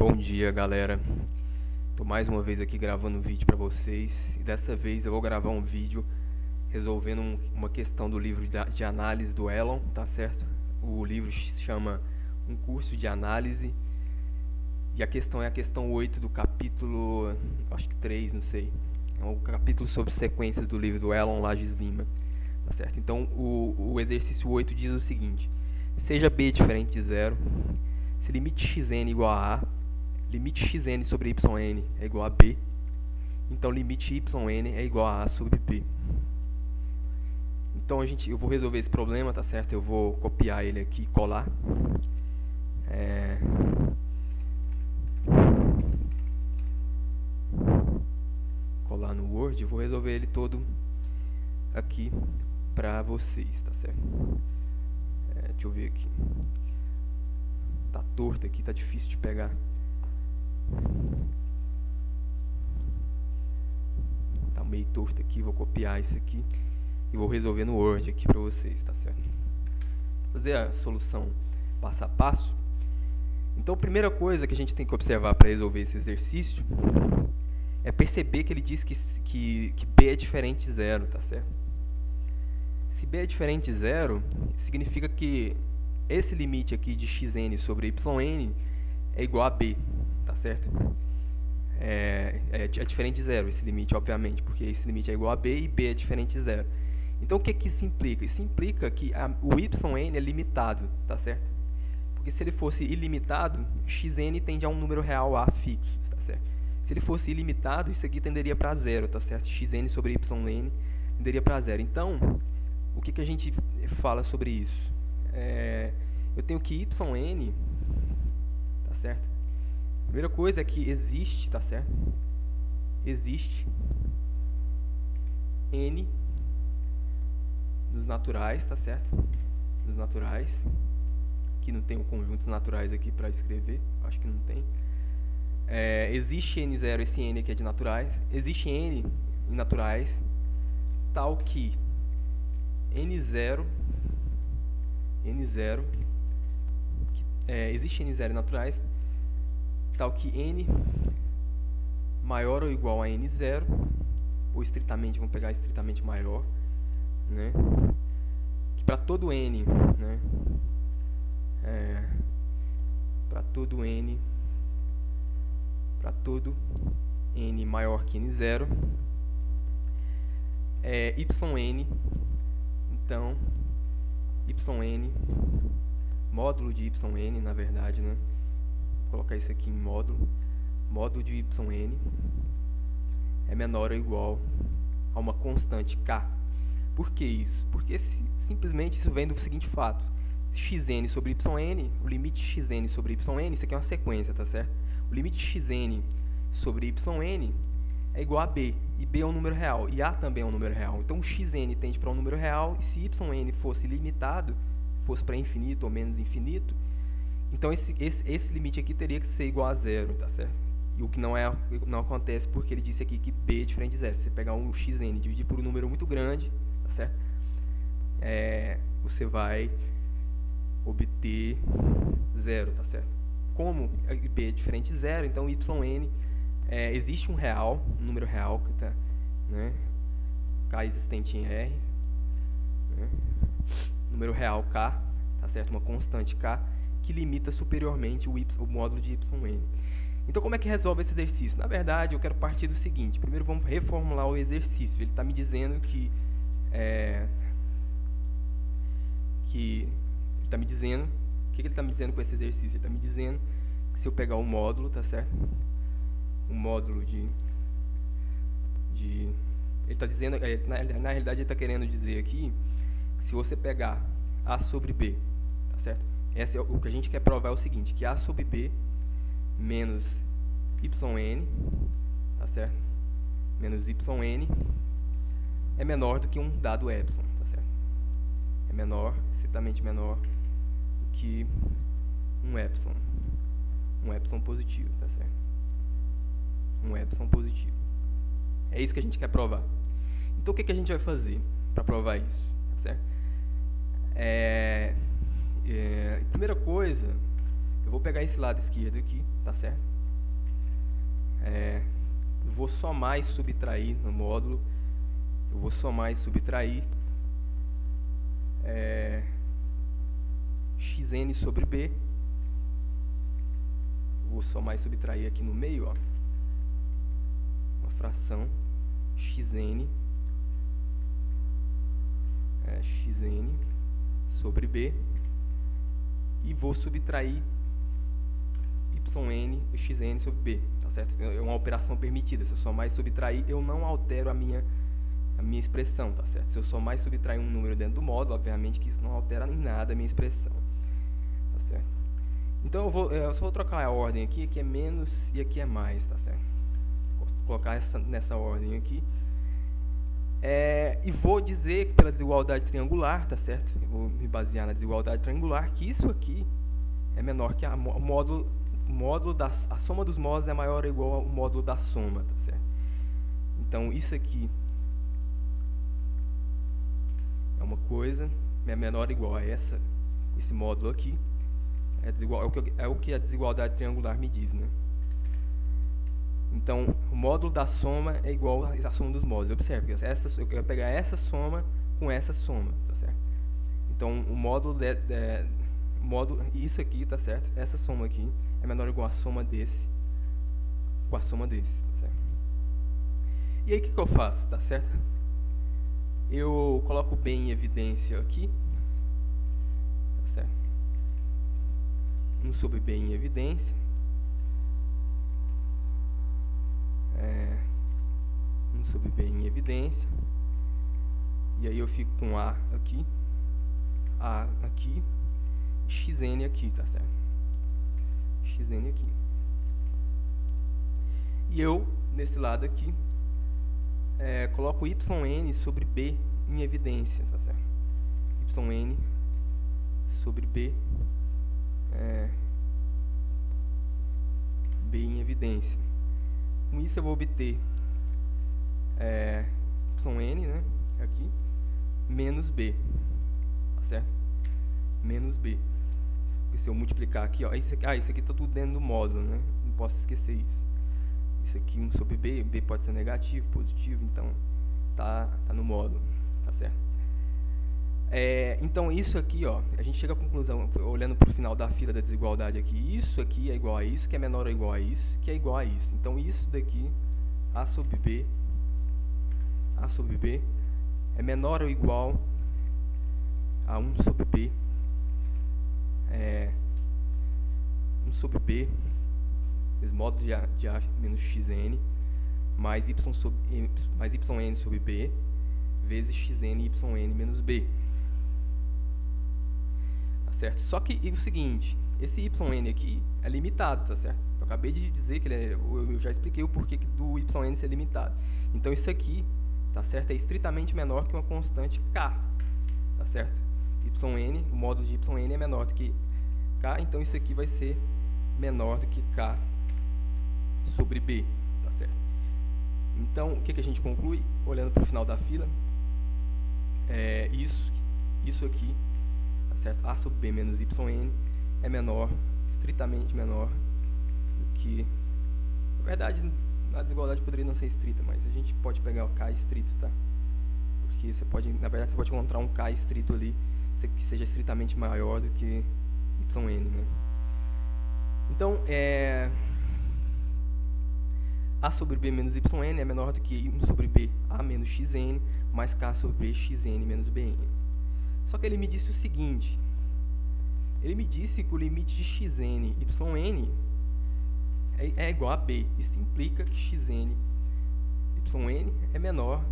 Bom dia, galera. Tô mais uma vez aqui gravando um vídeo para vocês e dessa vez eu vou gravar um vídeo resolvendo uma questão do livro de análise do Elon, tá certo? O livro se chama Um Curso de Análise e a questão é a questão 8 do capítulo, acho que 3, não sei. É um capítulo sobre sequências do livro do Elon Lages Lima, tá certo? Então o exercício 8 diz o seguinte: seja B diferente de zero, se limite xn igual a limite xn sobre yn é igual a b, então limite yn é igual a sobre b. Então eu vou resolver esse problema, tá certo? Eu vou copiar ele aqui e colar. Colar no Word, eu vou resolver ele todo aqui pra vocês, tá certo? Deixa eu ver aqui. Tá torto aqui, tá difícil de pegar. Tá meio torto aqui, vou copiar isso aqui e vou resolver no Word aqui pra vocês, tá certo? Vou fazer a solução passo a passo. Então a primeira coisa que a gente tem que observar para resolver esse exercício é perceber que ele diz que B é diferente de zero, tá certo? Se B é diferente de zero, significa que esse limite aqui de xn sobre yn é igual a b, tá certo? É diferente de zero esse limite, obviamente, porque esse limite é igual a b e b é diferente de zero. Então o que isso implica? Isso implica que o yn é limitado, tá certo? Porque se ele fosse ilimitado, xn tende a um número real a fixo, tá certo? Se ele fosse ilimitado, isso aqui tenderia para zero, tá certo? xn sobre yn tenderia para zero. Então, o que a gente fala sobre isso? Eu tenho que yn, tá certo? A primeira coisa é que existe, tá certo? Existe n nos naturais, tá certo? Nos naturais. Aqui não tem o conjuntos naturais aqui para escrever, acho que não tem. Existe n0, esse n aqui é de naturais. Existe n em naturais, tal que n0 existe n0 em naturais, tal que n maior ou igual a n0, ou estritamente, vamos pegar estritamente maior, né? Que para todo n, né? Para todo n maior que n0, yn, então yn, módulo de yn, na verdade, né? Vou colocar isso aqui em módulo de yn é menor ou igual a uma constante k. Por que isso? Porque simplesmente isso vem do seguinte fato: xn sobre yn, o limite xn sobre yn, isso aqui é uma sequência, tá certo? O limite xn sobre yn é igual a b, e b é um número real, e a também é um número real. Então, o xn tende para um número real, e se yn fosse limitado, fosse para infinito ou menos infinito, então esse limite aqui teria que ser igual a zero, tá certo? E o que não acontece porque ele disse aqui que b é diferente de zero. Se você pegar um xn e dividir por um número muito grande, tá certo? Você vai obter zero, tá certo? Como b é diferente de zero, então yn existe um número real que tá, né? K existente em R, né? Número real K, tá certo? Uma constante K que limita superiormente o módulo de yn. Então, como é que resolve esse exercício? Na verdade, eu quero partir do seguinte: primeiro vamos reformular o exercício. Ele está me dizendo que ele está me dizendo, o que ele está me dizendo com esse exercício? Ele está me dizendo que se eu pegar um módulo, tá certo? Um módulo ele está dizendo, na realidade ele está querendo dizer aqui que se você pegar a sobre b, tá certo? O que a gente quer provar é o seguinte: que a sobre b menos yn, tá certo? Menos yn é menor do que um dado epsilon, tá certo? É menor, estritamente menor do que um epsilon positivo, tá certo? Um epsilon positivo. É isso que a gente quer provar. Então o que a gente vai fazer para provar isso, tá certo? Primeira coisa, eu vou pegar esse lado esquerdo aqui, tá certo? eu vou somar e subtrair no módulo, eu vou somar e subtrair xn sobre b, eu vou somar e subtrair aqui no meio, ó, uma fração xn sobre b, e vou subtrair yn e xn sobre b, tá certo? É uma operação permitida. Se eu somar e subtrair, eu não altero a minha expressão, tá certo? Se eu somar e subtrair um número dentro do módulo, obviamente que isso não altera em nada a minha expressão, tá certo? Então eu só vou trocar a ordem aqui é menos e aqui é mais, tá certo? Vou colocar nessa ordem aqui. E vou dizer que pela desigualdade triangular, tá certo? Eu vou me basear na desigualdade triangular, que isso aqui é menor que a soma dos módulos é maior ou igual ao módulo da soma, tá certo? Então isso aqui é uma coisa, é menor ou igual a esse módulo aqui, é o que a desigualdade triangular me diz, né? Então, o módulo da soma é igual à soma dos módulos. Observe, eu quero pegar essa soma com essa soma, tá certo? Então, o módulo isso aqui, tá certo? Essa soma aqui é menor ou igual à soma desse com a soma desse, tá certo? E aí, o que eu faço, tá certo? Eu coloco b em evidência aqui, tá certo? 1 sobre b em evidência. 1 sobre b em evidência, e aí eu fico com a aqui e xn aqui, tá certo? Xn aqui. E eu, nesse lado aqui, coloco yn sobre b em evidência, tá certo? Yn sobre b, b em evidência. Com isso eu vou obter yn, né, aqui, menos b, tá certo? Menos b. Porque se eu multiplicar aqui, ó, isso aqui tá tudo dentro do módulo, né? Não posso esquecer isso. Isso aqui 1 sobre b, b pode ser negativo, positivo, então tá no módulo, tá certo? Então isso aqui, ó, a gente chega à conclusão, olhando para o final da fila da desigualdade aqui, isso aqui é igual a isso, que é menor ou igual a isso, que é igual a isso. Então isso daqui, a sobre b é menor ou igual a 1 sobre b, 1 sobre b, esse módulo de a menos xn, mais yn sobre b, vezes xn y menos b. Tá certo? Só que o seguinte, esse yn aqui é limitado, tá certo? Eu acabei de dizer que eu já expliquei o porquê do yn ser limitado. Então isso aqui, tá certo? É estritamente menor que uma constante k, tá certo? O módulo de yn é menor do que k, então isso aqui vai ser menor do que k sobre b, tá certo? Então, o que a gente conclui, olhando para o final da fila? Isso aqui, tá certo? A sobre b menos yn é menor, estritamente menor do que... Na verdade, a desigualdade poderia não ser estrita, mas a gente pode pegar o k estrito, tá? Porque na verdade, você pode encontrar um k estrito ali que seja estritamente maior do que yn, né? Então, a sobre b menos yn é menor do que 1 sobre b a menos xn, mais k sobre b xn menos bn. Só que ele me disse o seguinte, ele me disse que o limite de xn yn é igual a b. Isso implica que xn yn é menor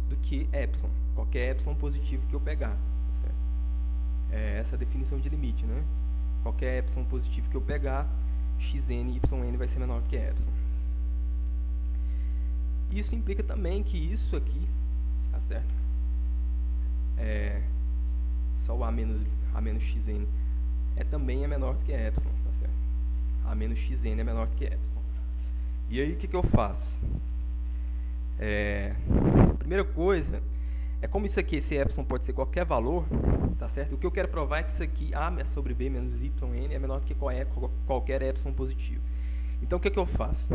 do que epsilon, qualquer epsilon positivo que eu pegar. Tá certo? É essa a definição de limite, né? Qualquer epsilon positivo que eu pegar, xn yn vai ser menor do que epsilon. Isso implica também que isso aqui, tá certo? Só o a menos xn também é menor do que epsilon, tá certo? A menos xn é menor do que epsilon. E aí o que eu faço? A primeira coisa é como isso aqui, esse epsilon pode ser qualquer valor, tá certo? O que eu quero provar é que isso aqui, a sobre b menos yn, é menor do que qualquer epsilon positivo. Então o que eu faço?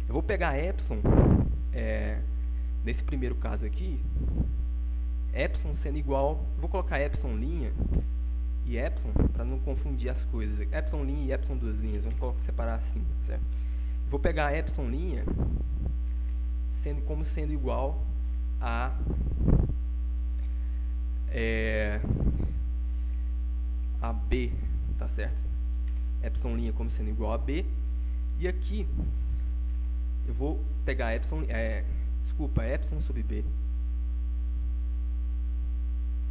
Eu vou pegar epsilon, nesse primeiro caso aqui, epsilon sendo igual, vou colocar epsilon linha e epsilon, para não confundir as coisas, epsilon linha e epsilon duas linhas, vamos separar assim, certo? Vou pegar epsilon linha como sendo igual a B, tá certo? Epsilon linha como sendo igual a B, e aqui eu vou pegar epsilon sub B,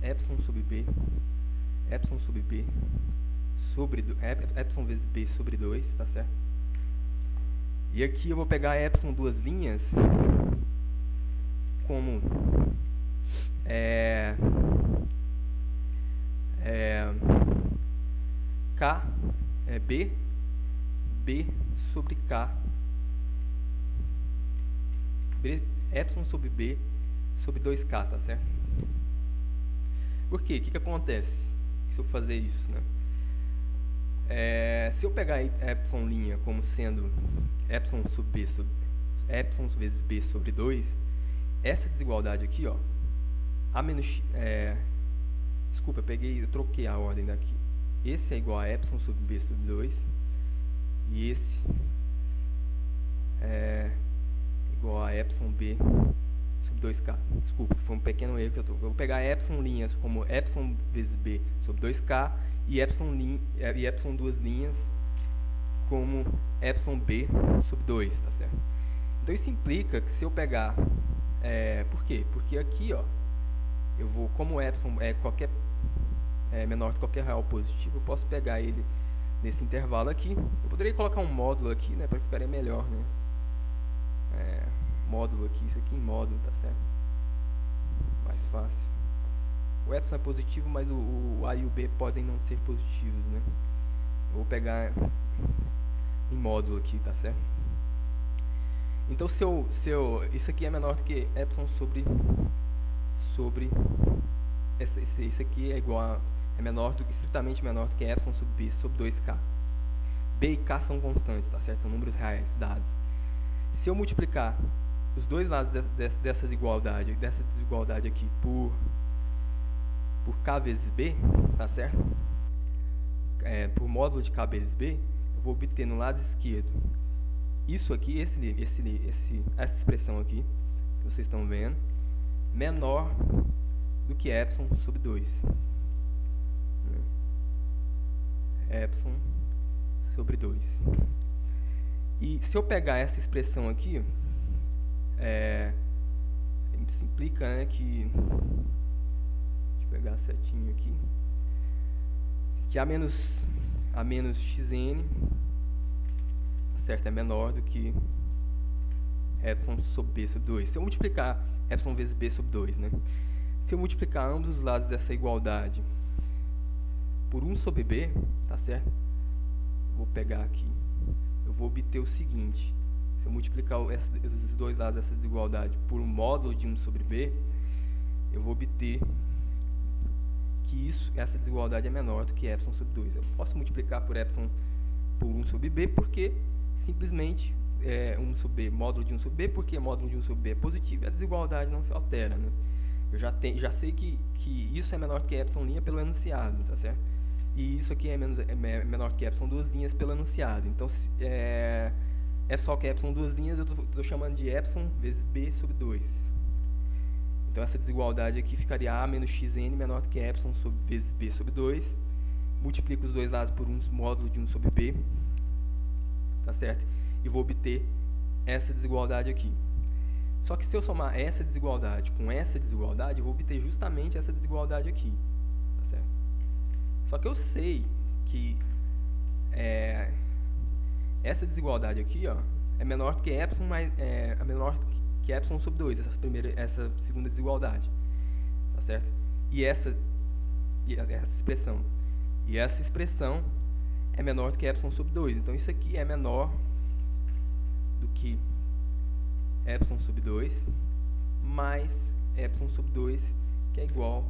epsilon sub B, epsilon sub B sobre epsilon vezes B sobre 2, tá certo? E aqui eu vou pegar epsilon duas linhas como K B sobre K, epsilon sobre B sobre 2K, tá certo? Por quê? O que acontece se eu fazer isso, né? Se eu pegar epsilon linha como sendo epsilon sub B epsilon vezes B sobre 2, essa desigualdade aqui, ó, A menos desculpa, eu troquei a ordem daqui. Esse é igual a epsilon sub B sobre 2 e esse é igual a epsilon B sobre 2K. Desculpa, foi um pequeno erro que eu vou pegar epsilon linhas como epsilon vezes B sobre 2K e epsilon duas linhas como epsilon B sobre 2, tá certo? Então isso implica que se eu pegar, por quê? Porque aqui, ó, eu vou, como epsilon é menor que qualquer real positivo, eu posso pegar ele nesse intervalo aqui. Eu poderia colocar um módulo aqui, né, para ficaria melhor, né? Módulo aqui, isso aqui em módulo, tá certo? Mais fácil. O epsilon é positivo, mas o A e o B podem não ser positivos, né? Eu vou pegar em módulo aqui, tá certo? Então, isso aqui é menor do que epsilon sobre esse aqui é igual a, estritamente menor do que epsilon sub B sobre 2K. B e K são constantes, tá certo? São números reais, dados. Se eu multiplicar os dois lados dessa desigualdade aqui por K vezes B, tá certo? Por módulo de K vezes B, eu vou obter no lado esquerdo isso aqui, essa expressão aqui, que vocês estão vendo, menor do que epsilon sobre 2. Epsilon sobre 2. E se eu pegar essa expressão aqui, isso implica, né, que... Deixa eu pegar a setinha aqui. Que A menos xn, certo, é menor do que epsilon sobre B sobre 2. Se eu multiplicar epsilon vezes B sobre 2, né? Se eu multiplicar ambos os lados dessa igualdade por 1 sobre B, tá certo? Vou pegar aqui. Eu vou obter o seguinte. Se eu multiplicar esses dois lados dessa desigualdade por um módulo de 1 sobre B, eu vou obter que essa desigualdade é menor do que epsilon sobre 2. Eu posso multiplicar por epsilon por 1 sobre B, porque simplesmente 1 sobre B, módulo de 1 sobre B, porque módulo de 1 sobre B é positivo e a desigualdade não se altera, né? Eu já sei que isso é menor do que epsilon linha pelo enunciado, tá certo? E isso aqui é menor do que epsilon duas linhas pelo enunciado. Então, só que epsilon duas linhas eu estou chamando de epsilon vezes B sobre 2. Então, essa desigualdade aqui ficaria A menos xn menor do que epsilon vezes B sobre 2. Multiplico os dois lados por um módulo de 1 sobre B, tá certo? E vou obter essa desigualdade aqui. Só que se eu somar essa desigualdade com essa desigualdade, eu vou obter justamente essa desigualdade aqui, tá certo? Só que eu sei que essa desigualdade aqui, ó, é menor do que epsilon, é menor que epsilon sobre 2, essa segunda desigualdade, tá certo? E essa expressão. E essa expressão é menor do que epsilon sobre 2. Então, isso aqui é menor do que epsilon sobre 2 mais epsilon sobre 2, que é igual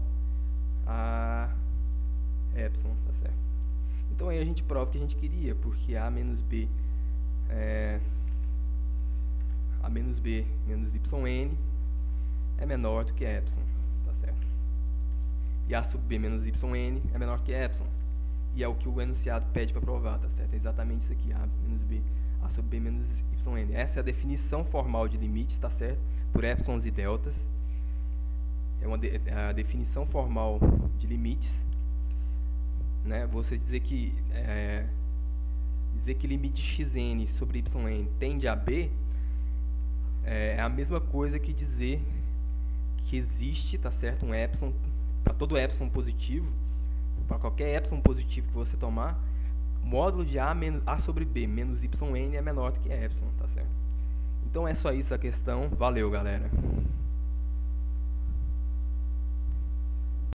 a epsilon, tá certo? Então, aí a gente prova o que a gente queria, porque A menos B A menos B menos YN é menor do que epsilon, tá certo? E A sub B menos YN é menor que epsilon. E é o que o enunciado pede para provar, tá certo? É exatamente isso aqui, A menos B, A sub B menos YN. Essa é a definição formal de limites, tá certo? Por épsilons e deltas. É a definição formal de limites, né? Você dizer que limite xn sobre yn tende a B é a mesma coisa que dizer que existe, tá certo, um epsilon, para todo epsilon positivo, para qualquer epsilon positivo que você tomar, módulo de A sobre B menos YN é menor do que epsilon, tá certo? Então é só isso a questão. Valeu, galera!